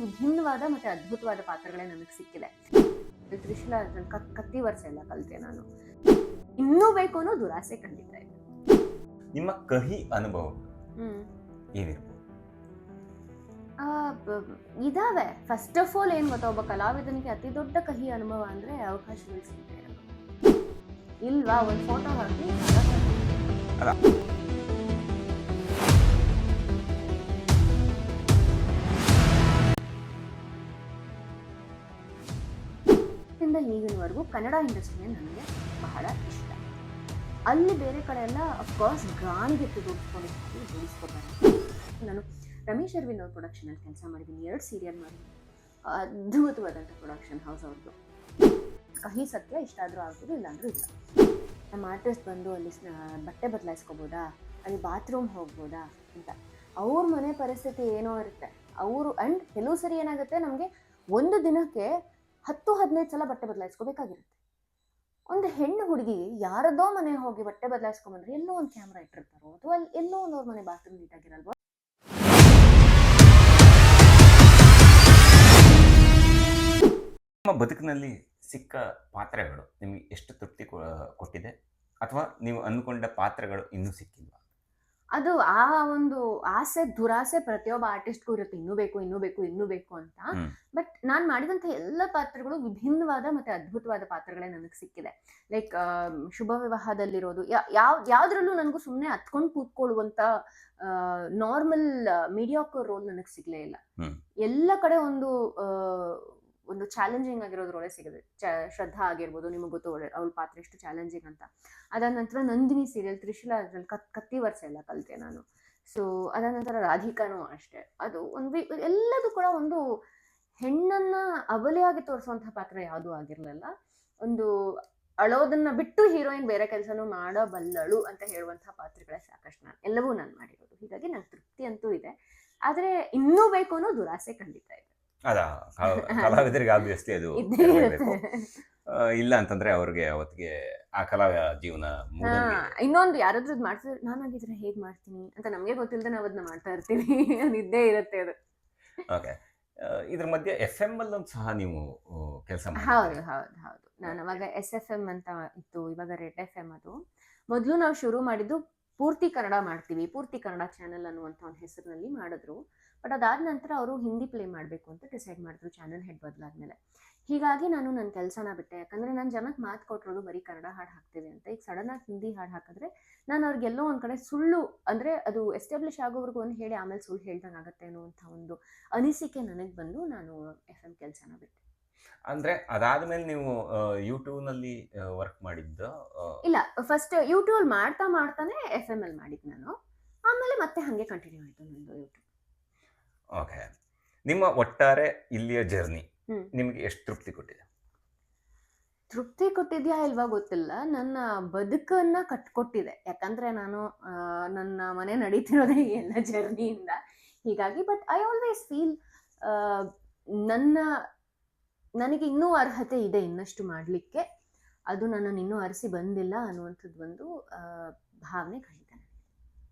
ವಿಭಿನ್ನವಾದ ಮತ್ತೆ ಅದ್ಭುತವಾದ ಪಾತ್ರಗಳೇ ನನಗೆ ಸಿಕ್ಕಿದೆ. ತ್ರಿಶೂಲ ಕತ್ತಿ ವರ್ಷ ಎಲ್ಲ ಕಲಿತೆ ನಾನು. ಇನ್ನೂ ಬೇಕು ಅನ್ನೋ ದುರಾಸೆ ಖಂಡಿತ ಇದೆ. ನಿಮ್ಮ ಕಹಿ ಅನುಭವ ಹ್ಮ್ ಏನಿರ್ಬೋದು? ಇದಾವೆ. ಫಸ್ಟ್ ಆಫ್ ಆಲ್ ಏನ್ ಗೊತ್ತಾ, ಒಬ್ಬ ಕಲಾವಿದನಿಗೆ ಅತಿ ದೊಡ್ಡ ಕಹಿ ಅನುಭವ ಅಂದ್ರೆ ಅವಕಾಶಗಳು ಸಿಗದೆ ಇರೋದು. ಇಲ್ವಾ, ಒಂದ್ ಫೋಟೋ ಹಾಕಿ ಅಲ್ಲ, ಈಗಿನವರೆಗೂ ಕನ್ನಡ ಇಂಡಸ್ಟ್ರಿ ನನಗೆ ಬಹಳ ಇಷ್ಟ. ಅಲ್ಲಿ ಬೇರೆ ಕಡೆ ಎಲ್ಲ ಅಫ್ಕೋರ್ಸ್ ಗಾಣಿಗೆತ್ತು ದುಡಿಸ್ಕೊಬಾರ್ದು. ನಾನು ರಮೇಶ್ ಅರವಿಂದ್ ಅವ್ರ ಪ್ರೊಡಕ್ಷನಲ್ಲಿ ಕೆಲಸ ಮಾಡಿದ್ದೀನಿ, 2 ಸೀರಿಯಲ್ ಮಾಡಿದ್ದೀನಿ. ಅದ್ಭುತವಾದಂಥ ಪ್ರೊಡಕ್ಷನ್ ಹೌಸ್ ಅವ್ರದ್ದು. ಕಹಿ ಸತ್ಯ ಇಷ್ಟ ಆದರೂ ಆಗ್ಬೋದು, ಇಲ್ಲಾಂದ್ರೂ ಇಲ್ಲ. ನಮ್ಮ ಆರ್ಟಿಸ್ಟ್ ಬಂದು ಅಲ್ಲಿ ಬಟ್ಟೆ ಬದಲಾಯಿಸ್ಕೋಬೋದಾ, ಅಲ್ಲಿ ಬಾತ್ರೂಮ್ ಹೋಗ್ಬೋದಾ ಅಂತ. ಅವ್ರ ಮನೆ ಪರಿಸ್ಥಿತಿ ಏನೋ ಇರುತ್ತೆ ಅವರು. ಆ್ಯಂಡ್ ಕೆಲವು ಸರಿ ಏನಾಗುತ್ತೆ, ನಮಗೆ ಒಂದು ದಿನಕ್ಕೆ 10-15 ಸಲ ಬಟ್ಟೆ ಬದಲಾಯಿಸ್ಕೋಬೇಕಾಗಿರುತ್ತೆ. ಒಂದು ಹೆಣ್ಣು ಹುಡುಗಿ ಯಾರದೋ ಮನೆ ಹೋಗಿ ಬಟ್ಟೆ ಬದಲಾಯಿಸ್ಕೊಂಡ್ಬಂದ್ರೆ ಎಲ್ಲೋ ಒಂದು ಕ್ಯಾಮ್ರಾ ಇಟ್ಟಿರ್ತಾರೋ, ಅಥವಾ ಅಲ್ಲಿ ಎಲ್ಲೋ ಒಂದು ಅವ್ರ ಮನೆ ಬಾತ್ರೂಮ್ ನೀಟಾಗಿರಲ್ವೋ. ನಿಮ್ಮ ಬದುಕಿನಲ್ಲಿ ಸಿಕ್ಕ ಪಾತ್ರಗಳು ನಿಮಗೆ ಎಷ್ಟು ತೃಪ್ತಿ ಕೊಟ್ಟಿದೆ, ಅಥವಾ ನೀವು ಅಂದ್ಕೊಂಡ ಪಾತ್ರಗಳು ಇನ್ನೂ ಸಿಕ್ಕಿಲ್ವಾ? ಅದು ಆ ಒಂದು ಆಸೆ ದುರಾಸೆ ಪ್ರತಿಯೊಬ್ಬ ಆರ್ಟಿಸ್ಟ್ಗೂ ಇರುತ್ತೆ, ಇನ್ನೂ ಬೇಕು ಇನ್ನೂ ಬೇಕು ಇನ್ನೂ ಬೇಕು ಅಂತ. ಬಟ್ ನಾನು ಮಾಡಿದಂಥ ಎಲ್ಲ ಪಾತ್ರಗಳು ವಿಭಿನ್ನವಾದ ಮತ್ತೆ ಅದ್ಭುತವಾದ ಪಾತ್ರಗಳೇ ನನಗೆ ಸಿಕ್ಕಿದೆ. ಲೈಕ್ ಶುಭ ವಿವಾಹದಲ್ಲಿರೋದು ಯಾವ್ದ್ರಲ್ಲೂ ನನಗೂ ಸುಮ್ಮನೆ ಹತ್ಕೊಂಡು ಕೂತ್ಕೊಳ್ಳುವಂತ ನಾರ್ಮಲ್ ಮೀಡಿಯಾಕರ್ ರೋಲ್ ನನಗೆ ಸಿಗ್ಲೇ ಇಲ್ಲ. ಎಲ್ಲ ಕಡೆ ಒಂದು ಚಾಲೆಂಜಿಂಗ್ ಆಗಿರೋದು ರೋಲೇ ಸಿಗುತ್ತೆ. ಶ್ರದ್ಧಾ ಆಗಿರ್ಬೋದು, ನಿಮಗೆ ಗೊತ್ತು ಅವಳ ಪಾತ್ರ ಎಷ್ಟು ಚಾಲೆಂಜಿಂಗ್ ಅಂತ. ಅದಾದ ನಂತರ ನಂದಿನಿ ಸೀರಿಯಲ್ ತ್ರಿಶೂಲ ಅದ್ರಲ್ಲಿ ಕತ್ತಿ ವರ್ಷ ಎಲ್ಲ ಕಲಿತೆ ನಾನು. ಸೊ ಅದಾದ ನಂತರ ರಾಧಿಕಾನೂ ಅಷ್ಟೇ. ಅದು ಎಲ್ಲದೂ ಕೂಡ ಒಂದು ಹೆಣ್ಣನ್ನ ಅಬಲೆಯಾಗಿ ತೋರಿಸುವಂತಹ ಪಾತ್ರ ಯಾವುದೂ ಆಗಿರ್ಲಿಲ್ಲ. ಒಂದು ಅಳೋದನ್ನ ಬಿಟ್ಟು ಹೀರೋಯಿನ್ ಬೇರೆ ಕೆಲಸನೂ ಮಾಡಬಲ್ಲಳು ಅಂತ ಹೇಳುವಂತಹ ಪಾತ್ರಗಳೇ ಸಾಕಷ್ಟು ಎಲ್ಲವೂ ನಾನು ಮಾಡಿರೋದು. ಹೀಗಾಗಿ ನಂಗೆ ತೃಪ್ತಿ ಅಂತೂ ಇದೆ. ಆದ್ರೆ ಇನ್ನೂ ಬೇಕು ಅನ್ನೋ ದುರಾಸೆ ಖಂಡಿತ ಇದೆ. ಅದ ಕಲಾವಿದರಿಗೆ ಆಬ್ವಿಯಸ್ಲಿ ಅದು ಇಲ್ಲ ಅಂತಂದ್ರೆ ಅವ್ರಿಗೆ ಅವತ್ತಿಗೆ ಆ ಕಲಾ ಜೀವನ. ಇನ್ನೊಂದು ಯಾರಾದ್ರೂ ಮಾಡ್ತಿದ್ರೆ ನಾನಾಗಿದ್ರೆ ಹೇಗ್ ಮಾಡ್ತೀನಿ ಅಂತ ನಮ್ಗೆ ಗೊತ್ತಿಲ್ಲದೆ ನಾವು ಅದನ್ನ ಮಾಡ್ತಾ ಇರ್ತೀವಿ. ಇದ್ದೇ ಇರುತ್ತೆ ಅದು. ಓಕೆ, ಇದ್ರ ಮಧ್ಯೆ FM ಅಲ್ಲೊಂದು ಸಹ ನೀವು ಕೆಲಸ ಮಾಡಿ? ಹೌದು ಹೌದು ಹೌದು. ನಾನು ಅವಾಗ SFM ಅಂತ ಇತ್ತು, ಇವಾಗ ರೆಡ್ FM. ಅದು ಮೊದಲು ನಾವು ಶುರು ಮಾಡಿದ್ದು ಪೂರ್ತಿ ಕನ್ನಡ ಮಾಡ್ತೀವಿ, ಪೂರ್ತಿ ಕನ್ನಡ ಚಾನೆಲ್ ಅನ್ನುವಂಥ ಒಂದು ಹೆಸರಿನಲ್ಲಿ ಮಾಡಿದ್ರು. ಬಟ್ ಅದಾದ ನಂತರ ಅವರು ಹಿಂದಿ ಪ್ಲೇ ಮಾಡಬೇಕು ಅಂತ ಡಿಸೈಡ್ ಮಾಡಿದ್ರು ಚಾನೆಲ್ ಹೆಡ್ ಬದಲಾದ್ಮೇಲೆ. ಹೀಗಾಗಿ ನಾನು ನನ್ನ ಕೆಲಸನ ಬಿಟ್ಟೆ. ಯಾಕಂದರೆ ನಾನು ಜನಕ್ಕೆ ಮಾತು ಕೊಟ್ಟಿರೋದು ಬರೀ ಕನ್ನಡ ಹಾಡು ಹಾಕ್ತೀವಿ ಅಂತ. ಈಗ ಸಡನ್ನಾಗಿ ಹಿಂದಿ ಹಾಡು ಹಾಕಿದ್ರೆ ನಾನು ಅವ್ರಿಗೆಲ್ಲೋ ಒಂದು ಕಡೆ ಸುಳ್ಳು, ಅಂದರೆ ಅದು ಎಸ್ಟಾಬ್ಲಿಷ್ ಆಗೋವರೆಗೂ ಒಂದು ಹೇಳಿ ಆಮೇಲೆ ಸುಳ್ಳು ಹೇಳ್ದಂಗೆ ಆಗುತ್ತೆ ಅನ್ನುವಂಥ ಒಂದು ಅನಿಸಿಕೆ ನನಗೆ ಬಂದು ನಾನು FM ಕೆಲಸನ ಬಿಟ್ಟೆ. ಅಂದ್ರೆ ಅದಾದ್ಮೇಲೆ ನೀವು ಯೂಟ್ಯೂಬ್ನಲ್ಲಿ ವರ್ಕ್ ಮಾಡಿದ್ದ? ಇಲ್ಲ, ಫಸ್ಟ್ ಯೂಟ್ಯೂಬ್ ಮಾಡ್ತಾ ಮಾಡ್ತಾನೆ FM ಅಲ್ಲಿ ಮಾಡಿದ್ದು ನಾನು. ಆಮೇಲೆ ಮತ್ತೆ ಹಾಗೆ ಕಂಟಿನ್ಯೂ ಆಯಿತು ನಂದು ಯೂಟ್ಯೂಬ್. ಓಕೆ, ನಿಮ್ಮ ಒಟ್ಟಾರೆ ಇಲ್ಲಿಯ ಜರ್ನಿ ನಿಮಗೆ ಎಷ್ಟು ತೃಪ್ತಿ ಕೊಟ್ಟಿದೆ? ತೃಪ್ತಿ ಕೊಟ್ಟಿದ್ಯಾ ಇಲ್ವಾ ಗೊತ್ತಿಲ್ಲ, ನನ್ನ ಬದುಕನ್ನ ಕಟ್ಕೊಟ್ಟಿದೆ. ಯಾಕಂದ್ರೆ ನಾನು ನನ್ನ ಮನೆ ನಡೀತಿರೋದೇ ಎಲ್ಲ ಜರ್ನಿಯಿಂದ. ಹೀಗಾಗಿ ಬಟ್ ಐ ಆಲ್ವೇಸ್ ಫೀಲ್ ನನಗೆ ಇನ್ನೂ ಅರ್ಹತೆ ಇದೆ ಇನ್ನಷ್ಟು ಮಾಡಲಿಕ್ಕೆ. ಅದು ನನ್ನನ್ನು ಇನ್ನೂ ಅರಸಿ ಬಂದಿಲ್ಲ ಅನ್ನುವಂಥದ್ದು ಒಂದು ಭಾವನೆ ಖಂಡಿತ.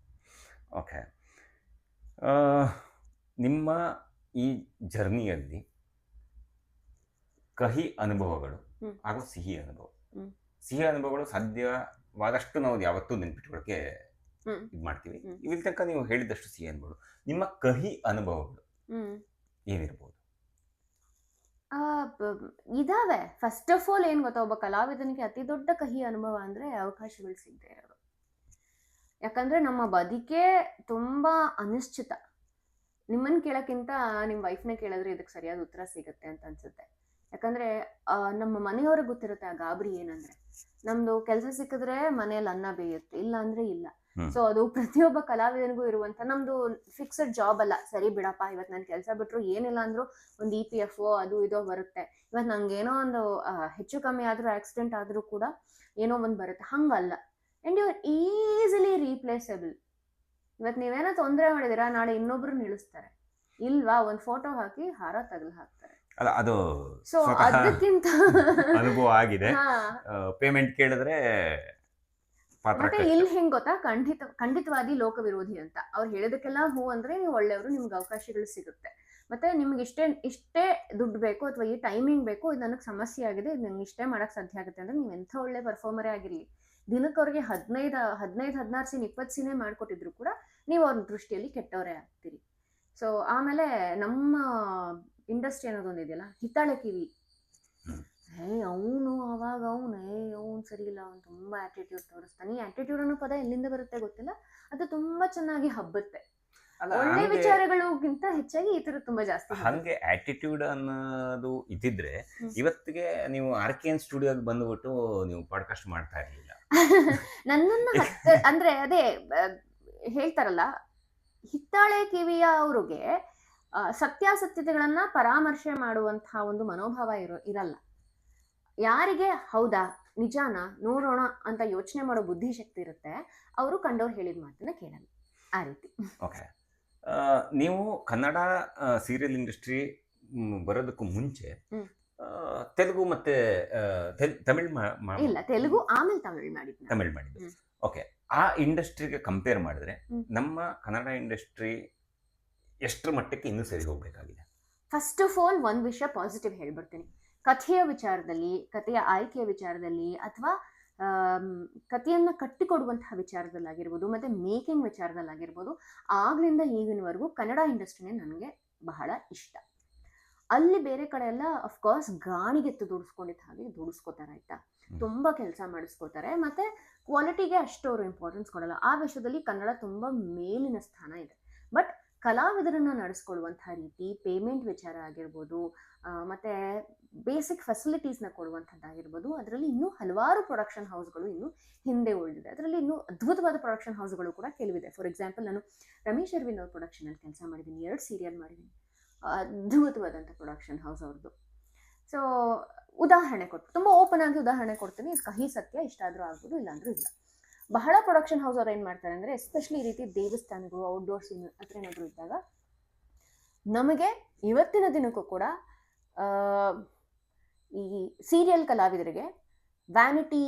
ಓಕೆ, ನಿಮ್ಮ ಈ ಜರ್ನಿಯಲ್ಲಿ ಕಹಿ ಅನುಭವಗಳು ಹಾಗೂ ಸಿಹಿ ಅನುಭವ, ಸಿಹಿ ಅನುಭವಗಳು ಸಾಧ್ಯವಾದಷ್ಟು ನಾವು ಯಾವತ್ತೂ ನೆನ್ಪಿಟ್ಕೊಳ್ಳೋಕೆ ಇದು ಮಾಡ್ತೀವಿ. ಇಲ್ಲಿ ತನಕ ನೀವು ಹೇಳಿದಷ್ಟು ಸಿಹಿ ಅನುಭವಗಳು, ನಿಮ್ಮ ಕಹಿ ಅನುಭವಗಳು ಏನಿರ್ಬೋದು? ಇದಾವೆ. ಫಸ್ಟ್ ಆಫ್ ಆಲ್ ಏನ್ ಗೊತ್ತಾ, ಒಬ್ಬ ಕಲಾವಿದನಿಗೆ ಅತಿ ದೊಡ್ಡ ಕಹಿ ಅನುಭವ ಅಂದ್ರೆ ಅವಕಾಶಗಳು ಸಿಗದೆ ಇರೋದು. ಯಾಕಂದ್ರೆ ನಮ್ಮ ಬದುಕೇ ತುಂಬಾ ಅನಿಶ್ಚಿತ. ನಿಮ್ಮನ್ನ ಕೇಳೋಕ್ಕಿಂತ ನಿಮ್ಮ ವೈಫ್ನೇ ಕೇಳಿದ್ರೆ ಇದಕ್ಕೆ ಸರಿಯಾದ ಉತ್ತರ ಸಿಗುತ್ತೆ ಅಂತ ಅನ್ಸುತ್ತೆ. ಯಾಕಂದ್ರೆ ನಮ್ಮ ಮನೆಯವ್ರಿಗೆ ಗೊತ್ತಿರುತ್ತೆ ಆ ಗಾಬರಿ ಏನಂದ್ರೆ, ನಮ್ದು ಕೆಲಸ ಸಿಕ್ಕಿದ್ರೆ ಮನೆಯಲ್ಲಿ ಅನ್ನ ಬೇಯುತ್ತೆ, ಇಲ್ಲ ಅಂದ್ರೆ ಇಲ್ಲ. ಸೊ ಅದು ಪ್ರತಿಯೊಬ್ಬ ಕಲಾವಿದನಿಗೂ ಇರುವಂತ, ನಮ್ದು ಫಿಕ್ಸ್ಡ್ ಜಾಬ್ ಅಲ್ಲ. ಸರಿ ಬಿಡಪ್ಪ, ಇವತ್ತು ನಾನು ಕೆಲಸ ಬಿಟ್ರು ಏನಿಲ್ಲ ಅಂದ್ರು ಒಂದು EPF ಅದು ಇದೋ ಬರುತ್ತೆ. ಇವತ್ತು ನಂಗೆ ಏನೋ ಒಂದು ಹೆಚ್ಚು ಕಮ್ಮಿ ಆದ್ರೂ ಆಕ್ಸಿಡೆಂಟ್ ಆದ್ರೂ ಕೂಡ ಏನೋ ಒಂದು ಬರುತ್ತೆ. ಹಂಗಲ್ಲ. And you are easily replaceable. ಇವತ್ತು ನೀವೇನೋ ತೊಂದರೆ ಮಾಡಿದಿರಾ, ನಾಳೆ ಇನ್ನೊಬ್ರು ನಿಲ್ಲಿಸ್ತಾರೆ. ಇಲ್ವಾ, ಒಂದು ಫೋಟೋ ಹಾಕಿ ಹಾರ ತಗಲು ಹಾಕ್ತಾರೆ. ಅಲ್ಲ, ಅದು ಸೊ ಅದಕ್ಕಿಂತ ಅನುಭವ ಆಗಿದೆ. ಪೇಮೆಂಟ್ ಕೇಳಿದ್ರೆ ಪಾತ್ರ ಮತ್ತೆ ಕಷ್ಟ. ಇಲ್ಲಿ ಹೆಂಗ್ ಗೊತ್ತಾ, ಖಂಡಿತವಾದಿ ಲೋಕ ವಿರೋಧಿ ಅಂತ ಅವ್ರು ಹೇಳಿದಕ್ಕೆಲ್ಲ ಹೂ ಅಂದ್ರೆ ನೀವು ಒಳ್ಳೆಯವರು, ನಿಮ್ಗೆ ಅವಕಾಶಗಳು ಸಿಗುತ್ತೆ. ಮತ್ತೆ ನಿಮ್ಗೆ ಇಷ್ಟೇ ದುಡ್ಡು ಬೇಕು ಅಥವಾ ಈ ಟೈಮಿಂಗ್ ಬೇಕು, ಇದು ನನಗೆ ಸಮಸ್ಯೆ ಆಗಿದೆ, ಇದು ನಂಗೆ ಇಷ್ಟೇ ಮಾಡಕ್ ಸಾಧ್ಯ ಆಗುತ್ತೆ ಅಂದ್ರೆ ನೀವು ಎಂಥ ಒಳ್ಳೆ ಪರ್ಫಾರ್ಮರೇ ಆಗಿರ್ಲಿ, ದಿನಕ್ಕೆ ಅವ್ರಿಗೆ 16 ಸೀನ್ 20 ಸೀನೇ ಮಾಡ್ಕೊಟ್ಟಿದ್ರು ಕೂಡ ನೀವು ಅವ್ರ ದೃಷ್ಟಿಯಲ್ಲಿ ಕೆಟ್ಟವರೇ ಆಗ್ತೀರಿ. ಸೊ ಆಮೇಲೆ ನಮ್ಮ ಇಂಡಸ್ಟ್ರಿ ಅನ್ನೋದೊಂದು ಇದೆಯಲ್ಲ, ಹಿತ್ತಾಳೆ ಕಿವಿ. ಅವನು ಅವಾಗ ಅವನು ಸರಿ ಇಲ್ಲ, ಅವ್ನು ತುಂಬಾ ಆಟಿಟ್ಯೂಡ್ ತೋರಿಸ್ತಾನೆ. ಈ ಆಟಿಟ್ಯೂಡ್ ಅನ್ನೋ ಪದ ಎಲ್ಲಿಂದ ಬರುತ್ತೆ ಗೊತ್ತಿಲ್ಲ, ಅದು ತುಂಬಾ ಚೆನ್ನಾಗಿ ಹಬ್ಬುತ್ತೆ. ಅಲ್ಲ, ಒಳ್ಳೆ ಹಂಗೆ ವಿಚಾರಗಳಿಗಿಂತ ಹೆಚ್ಚಾಗಿ ಈ ತರ ತುಂಬಾ ಜಾಸ್ತಿ ಹಬ್ಬುತ್ತೆ. ಹಂಗೆ ಆಟಿಟ್ಯೂಡ್ ಅನ್ನೋದು ಇದ್ದಿದ್ರೆ ಹ್ಮ್. ಇವತ್ತಿಗೆ ನೀವು RKN ಸ್ಟುಡಿಯೋಗೆ ಬಂದ್ಬಿಟ್ಟು ನೀವು ಪಾಡ್ಕಾಸ್ಟ್ ಮಾಡ್ತಾ ಇರ್ಲಿಲ್ಲ. ನನ್ನನ್ನ ಅಂದ್ರೆ ಅದೇ ಹೇಳ್ತಾರಲ್ಲ, ಹಿತ್ತಾಳೆ ಕಿವಿಯ ಅವ್ರಿಗೆ ಸತ್ಯಾಸತ್ಯತೆಗಳನ್ನ ಪರಾಮರ್ಶೆ ಮಾಡುವಂತಹ ಒಂದು ಮನೋಭಾವ ಇರಲ್ಲ. ಯಾರಿಗೆ ಹೌದಾ ನಿಜಾನ ನೋಡೋಣ ಅಂತ ಯೋಚನೆ ಮಾಡೋ ಬುದ್ಧಿಶಕ್ತಿ ಇರುತ್ತೆ, ಅವರು ಕಂಡವ್ರು ಹೇಳಿದ ಮಾತನ್ನ ಕೇಳಲ್ಲ. ಆ ರೀತಿ. ಓಕೆ, ನೀವು ಕನ್ನಡ ಸೀರಿಯಲ್ ಇಂಡಸ್ಟ್ರಿ ಬರೋದಕ್ಕೂ ಮುಂಚೆ ತೆಲುಗು ಮತ್ತೆ ತಮಿಳ್ ಇಲ್ಲ, ತೆಲುಗು ಆಮೇಲೆ ತಮಿಳ್ ಮಾಡಿದ್ನ. ತಮಿಳ್ ಮಾಡಿದ್ದು. ಓಕೆ, ಆ ಇಂಡಸ್ಟ್ರಿಗೆ ಕಂಪೇರ್ ಮಾಡಿದ್ರೆ ನಮ್ಮ ಕನ್ನಡ ಇಂಡಸ್ಟ್ರಿ ಎಷ್ಟರ ಮಟ್ಟಕ್ಕೆ ಇನ್ನೂ ಸರಿ ಹೋಗ್ಬೇಕಾಗಿದೆ? ಫಸ್ಟ್ ಆಫ್ ಆಲ್ ಒಂದ್ ವಿಷಯ ಪಾಸಿಟಿವ್ ಹೇಳ್ಬಿಡ್ತೀನಿ. ಕಥೆಯ ವಿಚಾರದಲ್ಲಿ, ಕಥೆಯ ಆಯ್ಕೆಯ ವಿಚಾರದಲ್ಲಿ, ಅಥವಾ ಕಥೆಯನ್ನ ಕಟ್ಟಿಕೊಡುವಂತಹ ವಿಚಾರದಲ್ಲಾಗಿರ್ಬೋದು, ಮತ್ತೆ ಮೇಕಿಂಗ್ ವಿಚಾರದಲ್ಲಾಗಿರ್ಬೋದು, ಆಗ್ಲಿಂದ ಈಗಿನವರೆಗೂ ಕನ್ನಡ ಇಂಡಸ್ಟ್ರಿನೇ ನನಗೆ ಬಹಳ ಇಷ್ಟ. ಅಲ್ಲಿ ಬೇರೆ ಕಡೆ ಎಲ್ಲ ಅಫ್ಕೋರ್ಸ್ ಗಾಣಿಗೆತ್ತು ದುಡಿಸ್ಕೊಂಡಿದ್ದ ಹಾಗೆ ದುಡಿಸ್ಕೋತಾರೆ, ಆಯ್ತಾ, ತುಂಬಾ ಕೆಲಸ ಮಾಡಿಸ್ಕೋತಾರೆ, ಮತ್ತೆ ಕ್ವಾಲಿಟಿಗೆ ಅಷ್ಟು ಅವರು ಇಂಪಾರ್ಟೆನ್ಸ್ ಕೊಡಲ್ಲ. ಆ ವಿಷಯದಲ್ಲಿ ಕನ್ನಡ ತುಂಬಾ ಮೇಲಿನ ಸ್ಥಾನ ಇದೆ. ಬಟ್ ಕಲಾವಿದರನ್ನ ನಡೆಸ್ಕೊಳ್ಳುವಂತಹ ರೀತಿ, ಪೇಮೆಂಟ್ ವಿಚಾರ ಆಗಿರ್ಬೋದು, ಮತ್ತೆ ಬೇಸಿಕ್ ಫೆಸಿಲಿಟೀಸ್ನ ಕೊಡುವಂಥದ್ದಾಗಿರ್ಬೋದು, ಅದರಲ್ಲಿ ಇನ್ನೂ ಹಲವಾರು ಪ್ರೊಡಕ್ಷನ್ ಹೌಸ್ಗಳು ಇನ್ನೂ ಹಿಂದೆ ಉಳಿದಿದೆ. ಅದರಲ್ಲಿ ಇನ್ನೂ ಅದ್ಭುತವಾದ ಪ್ರೊಡಕ್ಷನ್ ಹೌಸ್ಗಳು ಕೂಡ ಕೆಲವಿದೆ. ಫಾರ್ ಎಕ್ಸಾಂಪಲ್, ನಾನು ರಮೇಶ್ ಅರವಿಂದ್ ಅವ್ರ ಪ್ರೊಡಕ್ಷನಲ್ಲಿ ಕೆಲಸ ಮಾಡಿದ್ದೀನಿ, 2 ಸೀರಿಯಲ್ ಮಾಡಿದ್ದೀನಿ. ಅದ್ಭುತವಾದಂಥ ಪ್ರೊಡಕ್ಷನ್ ಹೌಸ್ ಅವ್ರದ್ದು. ಸೊ ಉದಾಹರಣೆ ಕೊಟ್ಟು ತುಂಬ ಓಪನ್ ಆಗಿ ಉದಾಹರಣೆ ಕೊಡ್ತೀನಿ, ಇದು ಕಹಿ ಸತ್ಯ, ಇಷ್ಟ ಆದರೂ ಆಗ್ಬೋದು, ಇಲ್ಲಾಂದ್ರೂ ಇಲ್ಲ. ಬಹಳ ಪ್ರೊಡಕ್ಷನ್ ಹೌಸ್ ಅವ್ರು ಏನು ಮಾಡ್ತಾರೆ ಅಂದರೆ, ಎಸ್ಪೆಷಲಿ ಈ ರೀತಿ ದೇವಸ್ಥಾನಗಳು, ಔಟ್ಡೋರ್ ಸೀನ್ ಹತ್ರ ಏನಾದರೂ ಇದ್ದಾಗ, ನಮಗೆ ಇವತ್ತಿನ ದಿನಕ್ಕೂ ಕೂಡ ಈ ಸೀರಿಯಲ್ ಕಲಾವಿದರಿಗೆ ವ್ಯಾನಿಟಿ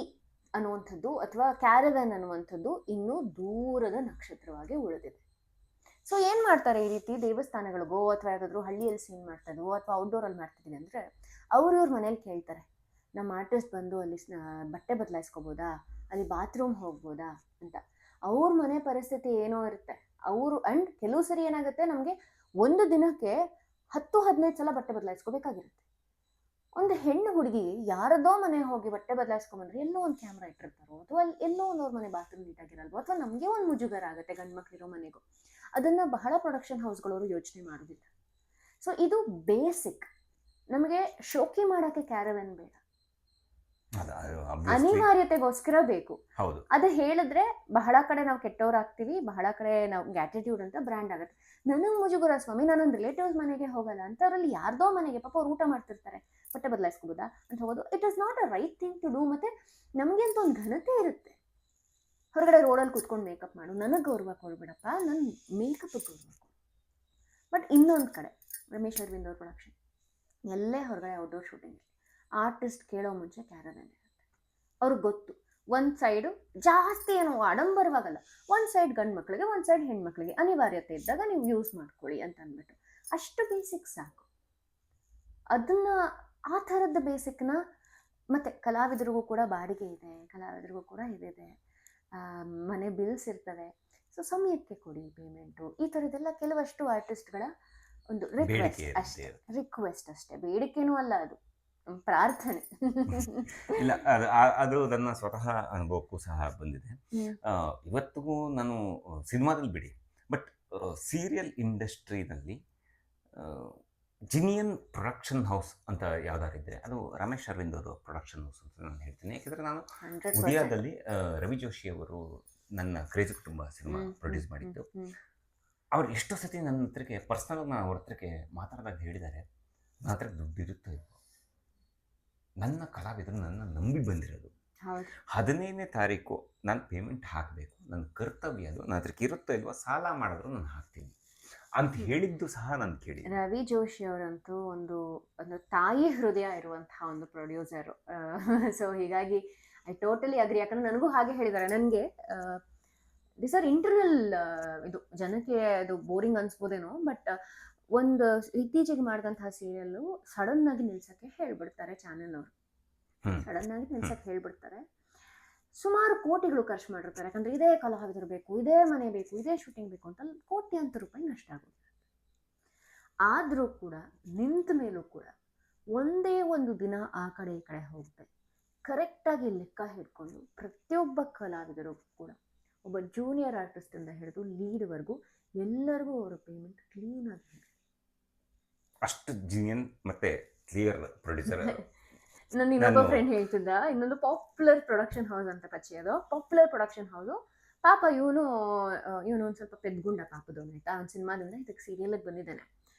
ಅನ್ನುವಂಥದ್ದು ಅಥವಾ ಕ್ಯಾರವ್ಯಾನ್ ಅನ್ನುವಂಥದ್ದು ಇನ್ನೂ ದೂರದ ನಕ್ಷತ್ರವಾಗಿ ಉಳಿದಿದೆ. ಸೊ ಏನು ಮಾಡ್ತಾರೆ, ಈ ರೀತಿ ದೇವಸ್ಥಾನಗಳಿಗೋ ಅಥವಾ ಯಾವುದಾದ್ರೂ ಹಳ್ಳಿಯಲ್ಲಿ ಸೀನ್ ಮಾಡ್ತದೋ ಅಥವಾ ಔಟ್ಡೋರಲ್ಲಿ ಮಾಡ್ತಿದ್ದೀವಿ ಅಂದರೆ, ಅವ್ರವ್ರ ಮನೇಲಿ ಕೇಳ್ತಾರೆ, ನಮ್ಮ ಆರ್ಟಿಸ್ಟ್ ಬಂದು ಅಲ್ಲಿ ಬಟ್ಟೆ ಬದಲಾಯಿಸ್ಕೋಬೋದಾ, ಅಲ್ಲಿ ಬಾತ್ರೂಮ್ ಹೋಗ್ಬೋದಾ ಅಂತ. ಅವ್ರ ಮನೆ ಪರಿಸ್ಥಿತಿ ಏನೋ ಇರುತ್ತೆ ಅವರು. ಆ್ಯಂಡ್ ಕೆಲವು ಸರಿ ಏನಾಗುತ್ತೆ, ನಮಗೆ ಒಂದು ದಿನಕ್ಕೆ 10-15 ಸಲ ಬಟ್ಟೆ ಬದಲಾಯಿಸ್ಕೋಬೇಕಾಗಿರುತ್ತೆ. ಒಂದು ಹೆಣ್ಣು ಹುಡುಗಿ ಯಾರದೋ ಮನೆ ಹೋಗಿ ಬಟ್ಟೆ ಬದಲಾಯಿಸ್ಕೊಂಬಂದ್ರೆ ಎಲ್ಲೋ ಒಂದು ಕ್ಯಾಮ್ರಾ ಇಟ್ಟಿರ್ತಾರೋ, ಅಥವಾ ಎಲ್ಲೋ ಒಂದು ಅವ್ರ ಮನೆ ಬಾತ್ರೂಮ್ ನೀಟಾಗಿರಲ್ವೋ, ಅಥವಾ ನಮಗೆ ಒಂದು ಮುಜುಗರ ಆಗುತ್ತೆ ಗಂಡು ಮಕ್ಳಿರೋ ಮನೆಗೂ. ಅದನ್ನು ಬಹಳ ಪ್ರೊಡಕ್ಷನ್ ಹೌಸ್ಗಳವರು ಯೋಚನೆ ಮಾಡೋದಿಲ್ಲ. ಸೊ ಇದು ಬೇಸಿಕ್. ನಮಗೆ ಶೋಕಿ ಮಾಡೋಕ್ಕೆ ಕ್ಯಾರವ್ಯಾನ್ ಬೇಡ, ಅನಿವಾರ್ಯತೆಗೋಸ್ಕರ ಬೇಕು. ಅದು ಹೇಳಿದ್ರೆ ಬಹಳ ಕಡೆ ನಾವು ಕೆಟ್ಟವರಾಗ್ತೀವಿ, ಬಹಳ ಕಡೆ ನಾವು ಗ್ಯಾಟಿಟ್ಯೂಡ್ ಅಂತ ಬ್ರ್ಯಾಂಡ್ ಆಗುತ್ತೆ. ನನಗೆ ಮುಜುಗರ ಸ್ವಾಮಿ, ನಾನೊಂದು ರಿಲೇಟಿವ್ಸ್ ಮನೆಗೆ ಹೋಗಲ್ಲ ಅಂತ, ಅವರಲ್ಲಿ ಯಾರ್ದೋ ಮನೆಗೆ ಪಾಪ ಅವ್ರು ಊಟ ಮಾಡ್ತಿರ್ತಾರೆ, ಬಟ್ಟೆ ಬದಲಾಯಿಸ್ಕೋಬೋದಾ ಅಂತ ಹೋಗೋದು, it is not a right thing to do. ಮತ್ತೆ ನಮಗೆ ಅಂತ ಒಂದು ಘನತೆ ಇರುತ್ತೆ. ಹೊರಗಡೆ ರೋಡಲ್ಲಿ ಕೂತ್ಕೊಂಡು ಮೇಕಪ್ ಮಾಡು, ನನಗೆ ಗೌರವ ಕೊಡ್ಬಿಡಪ್ಪ, ನನ್ನ ಮೇಕಪ್ ಗೌರವ ಕೊಡು. ಬಟ್ ಇನ್ನೊಂದು ಕಡೆ ರಮೇಶ್ ಅರವಿಂದ್ ಅವ್ರ ಪ್ರೊಡಕ್ಷನ್, ಎಲ್ಲೇ ಹೊರಗಡೆ ಔಟ್ಡೋರ್ ಶೂಟಿಂಗ್ ಆರ್ಟಿಸ್ಟ್ ಕೇಳೋ ಮುಂಚೆ ಕ್ಯಾರವ್ಯಾನ್ ಇರುತ್ತೆ. ಅವ್ರಿಗೆ ಗೊತ್ತು, ಒಂದು ಸೈಡು ಜಾಸ್ತಿ ಏನೋ ಆಡಂಬರವಾಗಲ್ಲ, ಒಂದು ಸೈಡ್ ಗಂಡು ಮಕ್ಕಳಿಗೆ, ಒಂದು ಸೈಡ್ ಹೆಣ್ಮಕ್ಳಿಗೆ, ಅನಿವಾರ್ಯತೆ ಇದ್ದಾಗ ನೀವು ಯೂಸ್ ಮಾಡ್ಕೊಳ್ಳಿ ಅಂತ ಅಂದ್ಬಿಟ್ಟು, ಅಷ್ಟು ಬೇಸಿಕ್ ಸಾಕು. ಅದನ್ನು ಆ ಥರದ ಬೇಸಿಕ್ನ, ಮತ್ತು ಕಲಾವಿದರಿಗೂ ಕೂಡ ಬಾಡಿಗೆ ಇದೆ, ಕಲಾವಿದರಿಗೂ ಕೂಡ ಇದಿದೆ, ಮನೆ ಬಿಲ್ಸ್ ಇರ್ತವೆ, ಸೊ ಸಮಯಕ್ಕೆ ಕೊಡಿ ಪೇಮೆಂಟು, ಈ ಥರದ್ದೆಲ್ಲ ಕೆಲವಷ್ಟು ಆರ್ಟಿಸ್ಟ್ಗಳ ಒಂದು ರಿಕ್ವೆಸ್ಟ್ ಅಷ್ಟೇ, ಬೇಡಿಕೆನೂ ಅಲ್ಲ, ಅದು ಪ್ರಾರ್ಥನೆ. ಇಲ್ಲ, ಅದು ನನ್ನ ಸ್ವತಃ ಅನುಭವಕ್ಕೂ ಸಹ ಬಂದಿದೆ. ಇವತ್ತಿಗೂ ನಾನು ಸಿನಿಮಾದಲ್ಲಿ ಬಿಡಿ, ಬಟ್ ಸೀರಿಯಲ್ ಇಂಡಸ್ಟ್ರಿನಲ್ಲಿ ಜಿನಿಯನ್ ಪ್ರೊಡಕ್ಷನ್ ಹೌಸ್ ಅಂತ ಯಾವ್ದಾರಿದ್ರೆ ಅದು ರಮೇಶ್ ಅರವಿಂದ್ ಅವರು ಪ್ರೊಡಕ್ಷನ್ ಹೌಸ್ ಅಂತ ನಾನು ಹೇಳ್ತೀನಿ. ಯಾಕೆಂದರೆ ನಾನು ಉದಯದಲ್ಲಿ ರವಿ ಜೋಶಿ ಅವರು ನನ್ನ ಕ್ರೇಜಿ ಕುಟುಂಬ ಸಿನಿಮಾ ಪ್ರೊಡ್ಯೂಸ್ ಮಾಡಿದ್ದು. ಅವ್ರು ಎಷ್ಟೋ ಸತಿ ನನ್ನ ಹತ್ರಕ್ಕೆ ಪರ್ಸ್ನಲ್ ನಾನು ಅವ್ರ ಹತ್ರಕ್ಕೆ ಮಾತಾಡಿದಾಗ ಹೇಳಿದ್ದಾರೆ, ನನ್ನ ಹತ್ರ ದುಡ್ಡಿರುತ್ತೋ ಇಲ್ವೋ, ನನ್ನ ಕಲಾವಿದರು ನನ್ನ ನಂಬಿ ಬಂದಿರೋದು, 15ನೇ ತಾರೀಕು ನಾನು ಪೇಮೆಂಟ್ ಹಾಕಬೇಕು, ನನ್ನ ಕರ್ತವ್ಯ ಅದು, ನನ್ನ ಹತ್ರಕ್ಕೆ ಇರುತ್ತೋ ಇಲ್ವೋ, ಸಾಲ ಮಾಡಿದ್ರು ನಾನು ಹಾಕ್ತೀನಿ ಅಂತ ಹೇಳಿದ್ದು ಸಹ ನಾನು ಕೇಳಿ. ರವಿ ಜೋಶಿ ಅವರಂತೂ ಒಂದು ತಾಯಿ ಹೃದಯ ಇರುವಂತಹ ಒಂದು ಪ್ರೊಡ್ಯೂಸರು. ಸೊ ಹೀಗಾಗಿ ಐ ಟೋಟಲಿ ಅಗ್ರಿ. ಯಾಕಂದ್ರೆ ನನಗೂ ಹಾಗೆ ಹೇಳಿದ್ದಾರೆ. ನನಗೆ ದಿಸ್ ಆರ್ ಇಂಟರ್ನಲ್, ಇದು ಜನಕ್ಕೆ ಅದು ಬೋರಿಂಗ್ ಅನ್ಸ್ಬೋದೇನೋ, ಬಟ್ ಒಂದು ಇತ್ತೀಚೆಗೆ ಮಾಡಿದಂತಹ ಸೀರಿಯಲ್ಲು ಸಡನ್ ಆಗಿ ನಿಲ್ಸಕ್ಕೆ ಹೇಳ್ಬಿಡ್ತಾರೆ ಚಾನೆಲ್ ಅವರು. ಸಡನ್ ಆಗಿ ನಿಲ್ಸಕ್ಕೆ ಹೇಳ್ಬಿಡ್ತಾರೆ. ಸುಮಾರು ಕೋಟಿಗಳು ಖರ್ಚು ಮಾಡಿರ್ತಾರೆ. ಯಾಕಂದ್ರೆ ಇದೇ ಕಲಾವಿದರು ಬೇಕು, ಇದೇ ಮನೆ ಬೇಕು, ಇದೇ ಶೂಟಿಂಗ್ ಬೇಕು ಅಂತ ಕೋಟ್ಯಾಂತರ ರೂಪಾಯಿ ನಷ್ಟ ಆಗುತ್ತೆ. ಆದರೂ ಕೂಡ ನಿಂತ ಮೇಲೂ ಕೂಡ ಒಂದೇ ಒಂದು ದಿನ ಆ ಕಡೆ ಈ ಕಡೆ ಹೋಗದೆ ಕರೆಕ್ಟಾಗಿ ಲೆಕ್ಕ ಹಿಡ್ಕೊಂಡು ಪ್ರತಿಯೊಬ್ಬ ಕಲಾವಿದರು ಕೂಡ, ಒಬ್ಬ ಜೂನಿಯರ್ ಆರ್ಟಿಸ್ಟಿಂದ ಹಿಡಿದು ಲೀಡ್ವರೆಗೂ ಎಲ್ಲರಿಗೂ ಅವರ ಪೇಮೆಂಟ್ ಕ್ಲೀನ್ ಆಗಿ ಅಷ್ಟು ಜೀನಿಯನ್ ಮತ್ತೆ ಕ್ಲಿಯರ್ ಪ್ರೊಡ್ಯೂಸರ್. ನನ್ನ ಇನ್ನೊಬ್ಬ ಫ್ರೆಂಡ್ ಹೇಳ್ತಿದ್ದ, ಇನ್ನೊಂದು ಪಾಪ್ಯುಲರ್ ಪ್ರೊಡಕ್ಷನ್ ಹೌಸ್ ಅಂತ ಅದು ಪಾಪ್ಯುಲರ್ ಪ್ರೊಡಕ್ಷನ್ ಹೌಸು. ಪಾಪ ಇವನು ಒಂದು ಸ್ವಲ್ಪ ಪೆದ್ಗುಂಡ ಪಾಪದವನು ಆಯ್ತಾ. ಅವ್ನ ಸಿನಿಮಾದಿಂದ ಇದಕ್ಕೆ ಸೀರಿಯಲ್ಗೆ ಬಂದಿದ್ದಾನೆ.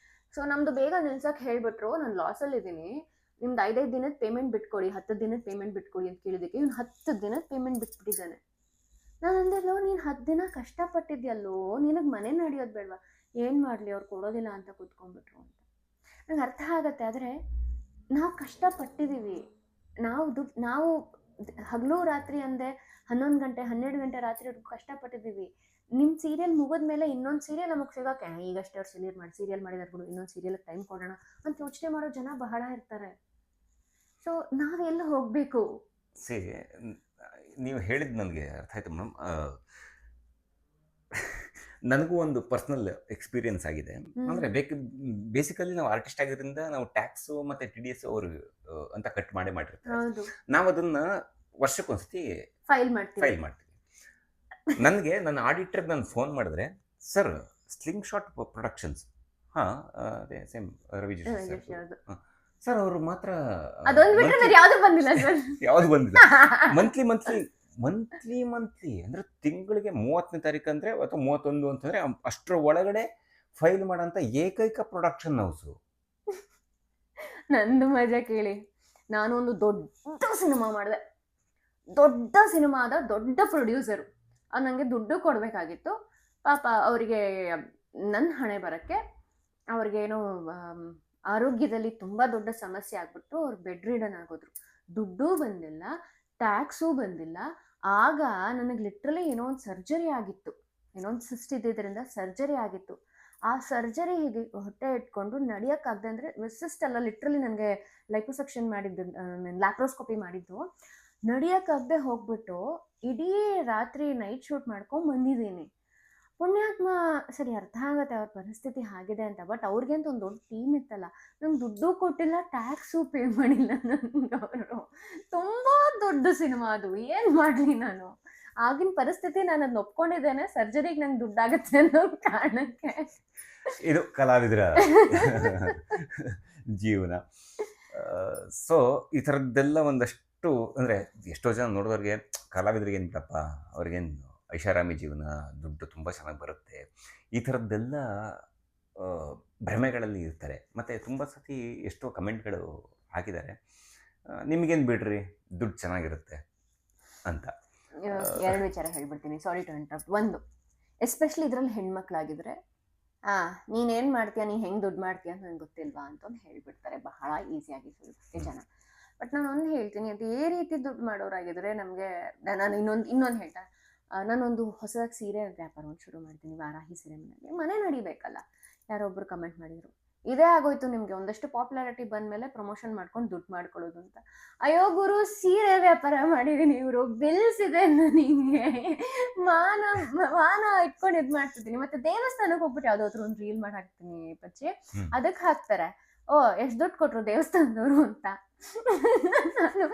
ಸೊ ನಮ್ದು ಬೇಗ ನಿಲ್ಸಕ್ಕೆ ಹೇಳ್ಬಿಟ್ರು, ನಾನು ಲಾಸಲ್ಲಿ ಇದ್ದೀನಿ, ನಿಮ್ದು 5 ದಿನದ ಪೇಮೆಂಟ್ ಬಿಟ್ಕೊಡಿ, 10 ದಿನದ ಪೇಮೆಂಟ್ ಬಿಟ್ಕೊಡಿ ಅಂತ ಕೇಳಿದಕ್ಕೆ ಇವ್ನು 10 ದಿನದ ಪೇಮೆಂಟ್ ಬಿಟ್ಬಿಟ್ಟಿದ್ದಾನೆ. ನಾನು ಅಂದೆಲ್ಲೋ, ನೀನು 10 ದಿನ ಕಷ್ಟಪಟ್ಟಿದ್ಯಲ್ಲೋ, ನಿನಗೆ ಮನೆ ನಡೆಯೋದು ಬೇಡವಾ? ಏನು ಮಾಡಲಿ, ಅವ್ರು ಕೊಡೋದಿಲ್ಲ ಅಂತ ಕೂತ್ಕೊಂಡ್ಬಿಟ್ರು ಅಂತ. ನಂಗೆ ಅರ್ಥ ಆಗತ್ತೆ. ಆದರೆ ನಾವು ಕಷ್ಟಪಟ್ಟಿದ್ದೀವಿ, ನಾವು ಹಗಲು ರಾತ್ರಿ ಅಂದೆ 11 ಗಂಟೆ 12 ಗಂಟೆ ರಾತ್ರಿ ಕಷ್ಟಪಟ್ಟಿದ್ದೀವಿ. ನಿಮ್ಮ ಸೀರಿಯಲ್ ಮುಗಿದ್ಮೇಲೆ ಇನ್ನೊಂದು ಸೀರಿಯಲ್ ನಮಗೆ ಸಿಗೋಕೆ, ಈಗಷ್ಟೇ ಅವ್ರು ಸೀರಿಯಲ್ ಮಾಡಿದಾರೆ ಬಿಡು, ಇನ್ನೊಂದು ಸೀರಿಯಲ್ಗೆ ಟೈಮ್ ಕೊಡೋಣ ಅಂತ ಯೋಚನೆ ಮಾಡೋ ಜನ ಬಹಳ ಇರ್ತಾರೆ. ಸೊ ನಾವೆಲ್ಲ ಹೋಗಬೇಕು? ನೀವು ಹೇಳಿದ್ದು ನನಗೆ ಅರ್ಥ ಆಯ್ತು ಮೇಡಮ್. ನನಗೂ ಒಂದು ಪರ್ಸ್ನಲ್ ಎಕ್ಸ್ಪೀರಿಯನ್ಸ್ ಆಗಿದೆ. ಅಂದರೆ ಬೇಸಿಕಲಿ ನಾವು ಆರ್ಟಿಸ್ಟ್ ಆಗಿರೋದ್ರಿಂದ ನಾವು ಟ್ಯಾಕ್ಸು ಮತ್ತು TDS ಅವರು ಅಂತ ಕಟ್ ಮಾಡಿರ್ತಾರೆ. ನಾವು ಅದನ್ನು ವರ್ಷಕ್ಕೊಂದ್ಸತಿ ಫೈಲ್ ಮಾಡ್ತೀವಿ. ನನಗೆ ನನ್ನ ಆಡಿಟರ್ಗೆ ನಾನು ಫೋನ್ ಮಾಡಿದ್ರೆ, ಸರ್ ಸ್ಲಿಂಗ್ ಶಾಟ್ ಪ್ರೊಡಕ್ಷನ್ಸ್, ಹಾಂ ಅದೇ ಸೇಮ್ ರವಿ ಜೋಶಿ ಸರ್, ಅವರು ಮಾತ್ರ ಯಾವುದು ಬಂದಿಲ್ಲ ಮಂತ್ಲಿ ಅಂದ್ರೆ ತಿಂಗಳಿಗೆ 30ನೇ ತಾರೀಕು ಅಂದರೆ ಅಥವಾ 31 ಅಂತಂದರೆ ಅಷ್ಟರ ಒಳಗಡೆ ಫೈಲ್ ಮಾಡೋಂಥ ಏಕೈಕ ಪ್ರೊಡಕ್ಷನ್ ಹೌಸು. ನಂದು ಮಜಾ ಕೇಳಿ, ನಾನು ಒಂದು ದೊಡ್ಡ ಸಿನಿಮಾ ಮಾಡಿದೆ, ದೊಡ್ಡ ಸಿನಿಮಾದ ದೊಡ್ಡ ಪ್ರೊಡ್ಯೂಸರು. ನನಗೆ ದುಡ್ಡು ಕೊಡಬೇಕಾಗಿತ್ತು. ಪಾಪ ಅವರಿಗೆ ನನ್ನ ಹಣೆ ಬರೋಕ್ಕೆ ಅವ್ರಿಗೇನೋ ಆರೋಗ್ಯದಲ್ಲಿ ತುಂಬ ದೊಡ್ಡ ಸಮಸ್ಯೆ ಆಗ್ಬಿಟ್ಟು ಅವ್ರು ಬೆಡ್ ರಿಡನ್ ಆಗೋದ್ರು. ದುಡ್ಡೂ ಬಂದಿಲ್ಲ, ಟ್ಯಾಕ್ಸೂ ಬಂದಿಲ್ಲ. ಆಗ ನನಗೆ ಲಿಟ್ರಲಿ ಏನೋ ಒಂದು ಸರ್ಜರಿ ಆಗಿತ್ತು, ಏನೋ ಒಂದು ಸಿಸ್ಟ್ ಇದ್ದಿದ್ದರಿಂದ ಸರ್ಜರಿ ಆಗಿತ್ತು. ಆ ಸರ್ಜರಿ ಹೀಗೆ ಹೊಟ್ಟೆ ಇಟ್ಕೊಂಡು ನಡೆಯೋಕ್ಕಾಗದೆ, ಅಂದರೆ ಸಿಸ್ಟ್ ಅಲ್ಲ, ಲಿಟ್ರಲಿ ನನಗೆ ಲೈಪೋಸೆಕ್ಷನ್ ಮಾಡಿದ್ದು, ಲ್ಯಾಪ್ರೋಸ್ಕೋಪಿ ಮಾಡಿದ್ದು, ನಡೆಯೋಕ್ಕಾಗದೆ ಹೋಗ್ಬಿಟ್ಟು ಇಡೀ ರಾತ್ರಿ ನೈಟ್ ಶೂಟ್ ಮಾಡ್ಕೊಂಡು ಬಂದಿದ್ದೀನಿ. ಪುಣ್ಯಾತ್ಮ, ಸರಿ ಅರ್ಥ ಆಗುತ್ತೆ ಅವ್ರ ಪರಿಸ್ಥಿತಿ ಆಗಿದೆ ಅಂತ. ಬಟ್ ಅವ್ರಿಗಂತ ಒಂದು ದೊಡ್ಡ ಟೀಮ್ ಇತ್ತಲ್ಲ, ನಂಗೆ ದುಡ್ಡು ಕೊಟ್ಟಿಲ್ಲ, ಟ್ಯಾಕ್ಸು ಪೇ ಮಾಡಿಲ್ಲ ನನಗೆ ಅವರು. ತುಂಬ ದೊಡ್ಡ ಸಿನಿಮಾ ಅದು, ಏನು ಮಾಡಲಿ ನಾನು? ಆಗಿನ ಪರಿಸ್ಥಿತಿ ನಾನು ಅದನ್ನ ಒಪ್ಕೊಂಡಿದ್ದೇನೆ, ಸರ್ಜರಿಗೆ ನಂಗೆ ದುಡ್ಡಾಗುತ್ತೆ ಅನ್ನೋ ಕಾರಣಕ್ಕೆ. ಇದು ಕಲಾವಿದರ ಜೀವನ. ಸೊ ಈ ಥರದ್ದೆಲ್ಲ ಒಂದಷ್ಟು, ಅಂದರೆ ಎಷ್ಟೋ ಜನ ನೋಡೋರಿಗೆ ಕಲಾವಿದರಿಗೆ ಏನು ಬಿಡಪ್ಪ, ಅವ್ರಿಗೇನು ಐಷಾರಾಮಿ ಜೀವನ, ದುಡ್ಡು ತುಂಬ ಚೆನ್ನಾಗಿ ಬರುತ್ತೆ, ಈ ಥರದ್ದೆಲ್ಲ ಭ್ರಮೆಗಳಲ್ಲಿ ಇರ್ತಾರೆ. ಮತ್ತು ತುಂಬ ಸತಿ ಎಷ್ಟೋ ಕಮೆಂಟ್ಗಳು ಹಾಕಿದ್ದಾರೆ, ನಿಮಗೇನು ಬಿಡ್ರಿ ದುಡ್ಡು ಚೆನ್ನಾಗಿರುತ್ತೆ ಅಂತ. 2 ವಿಚಾರ ಹೇಳ್ಬಿಡ್ತೀನಿ, ಸಾರಿ ಟು ಇಂಟರಪ್ಟ್. ಒಂದು, ಎಸ್ಪೆಷಲಿ ಇದರಲ್ಲಿ ಹೆಣ್ಮಕ್ಳಾಗಿದ್ರೆ, ನೀನೇನು ಮಾಡ್ತೀಯ, ನೀನು ಹೆಂಗೆ ದುಡ್ಡು ಮಾಡ್ತೀಯ ಅಂತ ನನಗೆ ಗೊತ್ತಿಲ್ವಾ ಅಂತ ಒಂದು ಹೇಳ್ಬಿಡ್ತಾರೆ ಬಹಳ ಈಸಿಯಾಗಿ ಸ್ವಲ್ಪ ಜನ. ಬಟ್ ನಾನು ಒಂದು ಹೇಳ್ತೀನಿ, ಅದೇ ರೀತಿ ದುಡ್ಡು ಮಾಡೋರಾಗಿದ್ರೆ ನಮಗೆ, ನಾನು ಇನ್ನೊಂದು ಹೇಳ್ತಾ, ನಾನೊಂದು ಹೊಸದಾಗಿ ಸೀರೆ ವ್ಯಾಪಾರವನ್ನು ಶುರು ಮಾಡ್ತೀನಿ, ವಾರಾಹಿ ಸೀರೆ ಮನೆ ನಡಿಬೇಕಲ್ಲ. ಯಾರೊಬ್ಬರು ಕಮೆಂಟ್ ಮಾಡಿದರು, ಇದೇ ಆಗೋಯ್ತು ನಿಮಗೆ, ಒಂದಷ್ಟು ಪಾಪ್ಯುಲಾರಿಟಿ ಬಂದಮೇಲೆ ಪ್ರಮೋಷನ್ ಮಾಡ್ಕೊಂಡು ದುಡ್ಡು ಮಾಡ್ಕೊಳ್ಳೋದು ಅಂತ. ಅಯ್ಯೋ ಗುರು, ಸೀರೆ ವ್ಯಾಪಾರ ಮಾಡಿದ್ದೀನಿ, ಇವರು ಬಿಲ್ಸ್ ಇದೆ ನನಗೆ, ಮಾನ ಇಟ್ಕೊಂಡು ಇದು ಮಾಡ್ತಿದ್ದೀನಿ. ಮತ್ತೆ ದೇವಸ್ಥಾನಕ್ಕೆ ಹೋಗ್ಬಿಟ್ಟು ಯಾವುದಾದ್ರು ಒಂದು ರೀಲ್ ಮಾಡಿ ಹಾಕ್ತೀನಿ ಪಚ್ಚಿ, ಅದಕ್ಕೆ ಹಾಕ್ತಾರೆ, ಎಷ್ಟು ದುಡ್ಡು ಕೊಟ್ಟರು ದೇವಸ್ಥಾನದವರು ಅಂತ. ನಾನು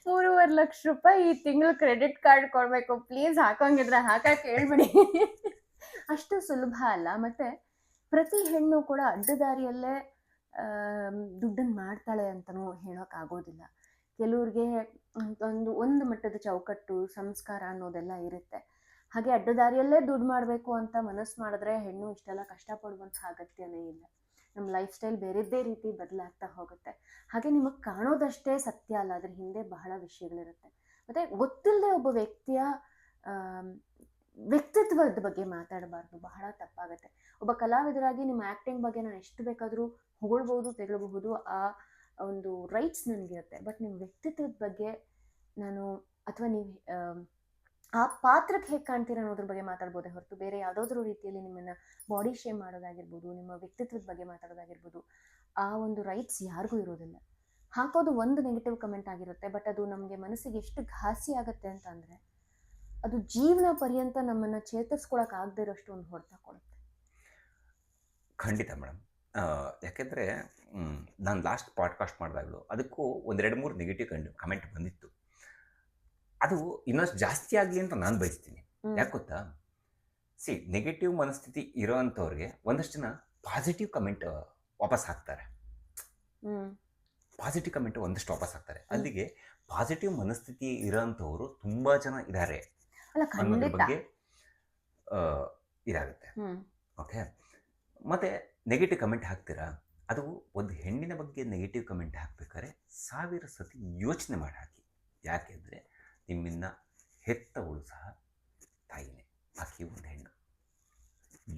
3.5 ಲಕ್ಷ ರೂಪಾಯಿ ಈ ತಿಂಗಳು ಕ್ರೆಡಿಟ್ ಕಾರ್ಡ್ ಕೊಡಬೇಕು, ಪ್ಲೀಸ್ ಹಾಕೋಂಗಿದ್ರೆ ಹಾಕಕ್ಕೆ ಹೇಳ್ಬಿಡಿ. ಅಷ್ಟು ಸುಲಭ ಅಲ್ಲ. ಮತ್ತು ಪ್ರತಿ ಹೆಣ್ಣು ಕೂಡ ಅಡ್ಡದಾರಿಯಲ್ಲೇ ದುಡ್ಡನ್ನು ಮಾಡ್ತಾಳೆ ಅಂತಲೂ ಹೇಳೋಕ್ಕಾಗೋದಿಲ್ಲ. ಕೆಲವ್ರಿಗೆ ಒಂದು ಮಟ್ಟದ ಚೌಕಟ್ಟು, ಸಂಸ್ಕಾರ ಅನ್ನೋದೆಲ್ಲ ಇರುತ್ತೆ. ಹಾಗೆ ಅಡ್ಡದಾರಿಯಲ್ಲೇ ದುಡ್ಡು ಮಾಡಬೇಕು ಅಂತ ಮನಸ್ಸು ಮಾಡಿದ್ರೆ ಹೆಣ್ಣು ಇಷ್ಟೆಲ್ಲ ಕಷ್ಟಪಡುವಂಥ ಅಗತ್ಯನೇ ಇಲ್ಲ. ನಮ್ಮ ಲೈಫ್ ಸ್ಟೈಲ್ ಬೇರೆದ್ದೇ ರೀತಿ ಬದಲಾಗ್ತಾ ಹೋಗುತ್ತೆ. ಹಾಗೆ ನಿಮಗೆ ಕಾಣೋದಷ್ಟೇ ಸತ್ಯ ಅಲ್ಲ, ಅದ್ರ ಹಿಂದೆ ಬಹಳ ವಿಷಯಗಳಿರುತ್ತೆ. ಮತ್ತು ಗೊತ್ತಿಲ್ಲದೆ ಒಬ್ಬ ವ್ಯಕ್ತಿಯ ವ್ಯಕ್ತಿತ್ವದ ಬಗ್ಗೆ ಮಾತಾಡಬಾರ್ದು, ಬಹಳ ತಪ್ಪಾಗುತ್ತೆ. ಒಬ್ಬ ಕಲಾವಿದರಾಗಿ ನಿಮ್ಮ ಆ್ಯಕ್ಟಿಂಗ್ ಬಗ್ಗೆ ನಾನು ಎಷ್ಟು ಬೇಕಾದರೂ ಹೊಗಳ್ಬೋದು, ತೆಗಳಬಹುದು, ಆ ಒಂದು ರೈಟ್ಸ್ ನನಗಿರುತ್ತೆ. ಬಟ್ ನಿಮ್ಮ ವ್ಯಕ್ತಿತ್ವದ ಬಗ್ಗೆ ನಾನು ಅಥವಾ ನೀವು ಆ ಪಾತ್ರಕ್ಕೆ ಹೇಗೆ ಕಾಣ್ತೀರಾ ಅನ್ನೋದ್ರ ಬಗ್ಗೆ ಮಾತಾಡ್ಬೋದೇ ಹೊರತು ಬೇರೆ ಯಾವುದಾದ್ರೂ ರೀತಿಯಲ್ಲಿ ನಿಮ್ಮನ್ನ ಬಾಡಿ ಶೇಮ್ ಮಾಡೋದಾಗಿರ್ಬೋದು, ನಿಮ್ಮ ವ್ಯಕ್ತಿತ್ವದ ಬಗ್ಗೆ ಮಾತಾಡೋದಾಗಿರ್ಬೋದು, ಆ ಒಂದು ರೈಟ್ಸ್ ಯಾರಿಗೂ ಇರೋದಿಲ್ಲ. ಹಾಕೋದು ಒಂದು ನೆಗೆಟಿವ್ ಕಮೆಂಟ್ ಆಗಿರುತ್ತೆ, ಬಟ್ ಅದು ನಮಗೆ ಮನಸ್ಸಿಗೆ ಎಷ್ಟು ಘಾಸಿ ಆಗುತ್ತೆ ಅಂತ ಅಂದರೆ ಅದು ಜೀವನ ಪರ್ಯಂತ ನಮ್ಮನ್ನು ಚೇತರಿಸ್ಕೊಳಕ್ಕೆ ಆಗದೆ ಇರೋಷ್ಟು ಒಂದು ಹೊಡೆತ ಕೊಡುತ್ತೆ. ಖಂಡಿತ ಮೇಡಮ್. ಯಾಕೆಂದರೆ ನಾನು ಲಾಸ್ಟ್ ಪಾಡ್ಕಾಸ್ಟ್ ಮಾಡಿದಾಗಲೂ ಅದಕ್ಕೂ ಒಂದೆರಡು ಮೂರು ನೆಗೆಟಿವ್ ಕಮೆಂಟ್ ಬಂದಿತ್ತು. ಅದು ಇನ್ನಷ್ಟು ಜಾಸ್ತಿ ಆಗಲಿ ಅಂತ ನಾನು ಬಯಸ್ತೀನಿ. ಯಾಕೆ ಗೊತ್ತಾ, ನೆಗೆಟಿವ್ ಮನಸ್ಥಿತಿ ಇರೋ ಅಂಥವ್ರಿಗೆ ಒಂದಷ್ಟು ಜನ ಪಾಸಿಟಿವ್ ಕಮೆಂಟ್ ವಾಪಸ್ ಹಾಕ್ತಾರೆ. ಪಾಸಿಟಿವ್ ಕಮೆಂಟ್ ಒಂದಷ್ಟು ವಾಪಸ್ ಹಾಕ್ತಾರೆ. ಅಲ್ಲಿಗೆ ಪಾಸಿಟಿವ್ ಮನಸ್ಥಿತಿ ಇರೋಂಥವ್ರು ತುಂಬ ಜನ ಇದ್ದಾರೆ ಅನ್ನೋದ್ರ ಬಗ್ಗೆ ಇದಾಗುತ್ತೆ. ಓಕೆ, ಮತ್ತು ನೆಗೆಟಿವ್ ಕಮೆಂಟ್ ಹಾಕ್ತೀರಾ, ಅದು ಒಂದು ಹೆಣ್ಣಿನ ಬಗ್ಗೆ ನೆಗೆಟಿವ್ ಕಮೆಂಟ್ ಹಾಕ್ಬೇಕಾದ್ರೆ 1000 ಸತಿ ಯೋಚನೆ ಮಾಡಿ ಹಾಕಿ. ಯಾಕೆಂದರೆ ನಿಮ್ಮನ್ನು ಹೆತ್ತವಳು ಸಹ ತಾಯಿನೇ, ಆಕೆ ಒಂದು ಹೆಣ್ಣು.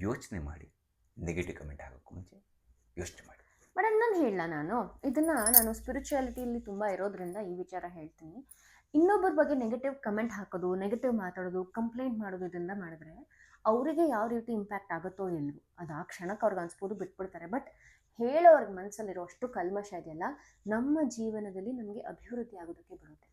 ಯೋಚನೆ ಮಾಡಿ, ನೆಗೆಟಿವ್ ಕಮೆಂಟ್ ಹಾಕೋಕ್ಕೂ ಮುಂಚೆ ಯೋಚನೆ ಮಾಡಿ. ಮೇಡಮ್, ನಾನು ಸ್ಪಿರಿಚುಯಾಲಿಟಿಯಲ್ಲಿ ತುಂಬ ಇರೋದ್ರಿಂದ ಈ ವಿಚಾರ ಹೇಳ್ತೀನಿ. ಇನ್ನೊಬ್ಬರ ಬಗ್ಗೆ ನೆಗೆಟಿವ್ ಕಮೆಂಟ್ ಹಾಕೋದು, ನೆಗೆಟಿವ್ ಮಾತಾಡೋದು, ಕಂಪ್ಲೇಂಟ್ ಮಾಡೋದು, ಇದರಿಂದ ಮಾಡಿದ್ರೆ ಅವರಿಗೆ ಯಾವ ರೀತಿ ಇಂಪ್ಯಾಕ್ಟ್ ಆಗುತ್ತೋ ಇಲ್ವೋ ಅದು ಆ ಕ್ಷಣಕ್ಕೆ ಅವ್ರಿಗೆ ಅನ್ಸ್ಬೋದು, ಬಿಟ್ಬಿಡ್ತಾರೆ. ಬಟ್ ಹೇಳೋರ್ಗೆ ಮನಸ್ಸಲ್ಲಿರೋ ಅಷ್ಟು ಕಲ್ಮಶ ಇದೆಯಲ್ಲ, ನಮ್ಮ ಜೀವನದಲ್ಲಿ ನಮಗೆ ಅಭಿವೃದ್ಧಿ ಆಗೋದಕ್ಕೆ ಬರೋದಿಲ್ಲ.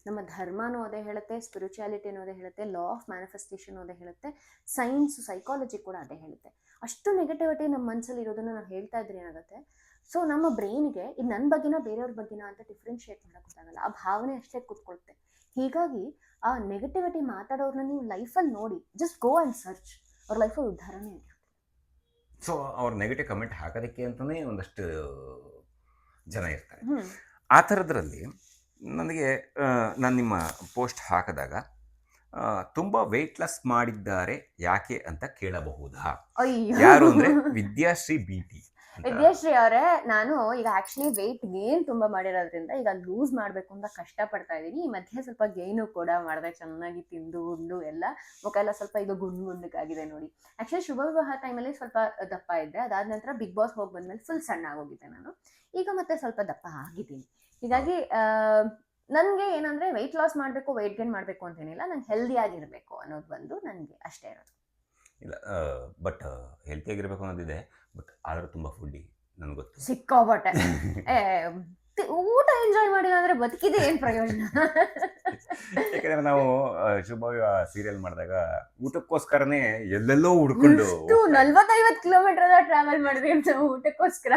ನಮ್ಮ ಧರ್ಮನೂ ಅದೇ ಹೇಳುತ್ತೆ, ಸ್ಪಿರಿಚುಯಾಲಿಟಿನೂ ಅದೇ ಹೇಳುತ್ತೆ, ಲಾ ಆಫ್ ಮ್ಯಾನಿಫೆಸ್ಟೇಷನ್ ಅದೇ ಹೇಳುತ್ತೆ, ಸೈನ್ಸ್ ಸೈಕಾಲಜಿ ಕೂಡ ಅದೇ ಹೇಳುತ್ತೆ. ಅಷ್ಟು ನೆಗೆಟಿವಿಟಿ ನಮ್ಮ ಮನಸ್ಸಲ್ಲಿ ಇರೋದನ್ನು ನಾವು ಹೇಳ್ತಾ ಇದ್ರೆ ಏನಾಗುತ್ತೆ, ಸೊ ನಮ್ಮ ಬ್ರೈನ್ಗೆ ಇದು ನನ್ನ ಬಗ್ಗೆನ ಬೇರೆಯವ್ರ ಬಗ್ಗೆನ ಅಂತ ಡಿಫ್ರೆನ್ಶಿಯೇಟ್ ಮಾಡೋಕ್ಕೆ ಗೊತ್ತಾಗಲ್ಲ, ಆ ಭಾವನೆ ಅಷ್ಟೇ ಕೂತ್ಕೊಳುತ್ತೆ. ಹೀಗಾಗಿ ಆ ನೆಗೆಟಿವಿಟಿ ಮಾತಾಡೋರನ್ನ ನೀವು ಲೈಫಲ್ಲಿ ನೋಡಿ, ಜಸ್ಟ್ ಗೋ ಆ್ಯಂಡ್ ಸರ್ಚ್, ಅವ್ರ ಲೈಫಲ್ಲಿ ಉದ್ಧಾರನೇ ಆಗಿರುತ್ತೆ. ಸೊ ಅವ್ರ ನೆಗೆಟಿವ್ ಕಮೆಂಟ್ ಹಾಕೋದಕ್ಕೆ ಅಂತಲೇ ಒಂದಷ್ಟು ಜನ ಇರ್ತಾರೆ. ಆ ಥರದ್ರಲ್ಲಿ ನನಗೆ ನಾನು ನಿಮ್ಮ ಪೋಸ್ಟ್ ಹಾಕಿದಾಗ ತುಂಬ ವೆಯ್ಟ್ ಲಾಸ್ ಮಾಡಿದ್ದಾರೆ ಯಾಕೆ ಅಂತ ಕೇಳಬಹುದಾ? ಯಾರು ಅಂದರೆ ವಿದ್ಯಾಶ್ರೀ BT. ವಿದ್ಯಾಶ್ರೀ ಅವರೇ, ನಾನು ಈಗ ಆಕ್ಚುಲಿ ವೆಯ್ಟ್ ಗೇನ್ ತುಂಬಾ ಮಾಡಿರೋದ್ರಿಂದ ಈಗ ಲೂಸ್ ಮಾಡಬೇಕು ಅಂತ ಕಷ್ಟಪಡ್ತಾ ಇದ್ದೀನಿ. ಈ ಮಧ್ಯೆ ಸ್ವಲ್ಪ ಗೇನು ಕೂಡ ಮಾಡಿದೆ, ಚೆನ್ನಾಗಿ ತಿಂದು ಉಂಡು ಎಲ್ಲ, ಮುಖ ಎಲ್ಲ ಸ್ವಲ್ಪ ಈಗ ಗುಂಡಕ್ಕಾಗಿದೆ ನೋಡಿ. ಆಕ್ಚುಲಿ ಶುಭ ವಿವಾಹ ಟೈಮಲ್ಲಿ ಸ್ವಲ್ಪ ದಪ್ಪ ಇದ್ದೆ, ಅದಾದ ನಂತರ ಬಿಗ್ ಬಾಸ್ ಹೋಗಿ ಬಂದ್ಮೇಲೆ ಫುಲ್ ಸಣ್ಣ ಆಗೋಗಿದ್ದೆ ನಾನು. ಈಗ ಮತ್ತೆ ಸ್ವಲ್ಪ ದಪ್ಪ ಆಗಿದ್ದೀನಿ. ಹೀಗಾಗಿ ನನಗೆ ಏನಂದ್ರೆ ವೆಯ್ಟ್ ಲಾಸ್ ಮಾಡಬೇಕು, ವೆಯ್ಟ್ ಗೇನ್ ಮಾಡಬೇಕು ಅಂತೇನಿಲ್ಲ, ನಂಗೆ ಹೆಲ್ದಿ ಆಗಿರಬೇಕು ಅನ್ನೋದು ಬಂದು ನನಗೆ ಅಷ್ಟೇ ಇರೋದು. ಇಲ್ಲ, ಬಟ್ ಹೆಲ್ತಿಯಾಗಿರ್ಬೇಕು ಅನ್ನೋದಿದೆ, ಬಟ್ ಆದರೂ ತುಂಬ ಫುಡ್ಡಿ ನನಗೆ ಗೊತ್ತು, ಸಿಕ್ಕಾಪಟ್ಟೆ. ಊಟ ಎಂಜಾಯ್ ಮಾಡಿಲ್ಲ ಅಂದ್ರೆ ಬದುಕಿದೆ ಏನು ಪ್ರಯೋಜನ? ಯಾಕಂದ್ರೆ ನಾವು ಶುಭ ಸೀರಿಯಲ್ ಮಾಡಿದಾಗ ಊಟಕ್ಕೋಸ್ಕರನೇ ಎಲ್ಲೆಲ್ಲೋ ಹುಡ್ಕೊಂಡು 40-50 ಕಿಲೋಮೀಟರ್ ಟ್ರಾವೆಲ್ ಮಾಡಿದ್ವಿ ಊಟಕ್ಕೋಸ್ಕರ.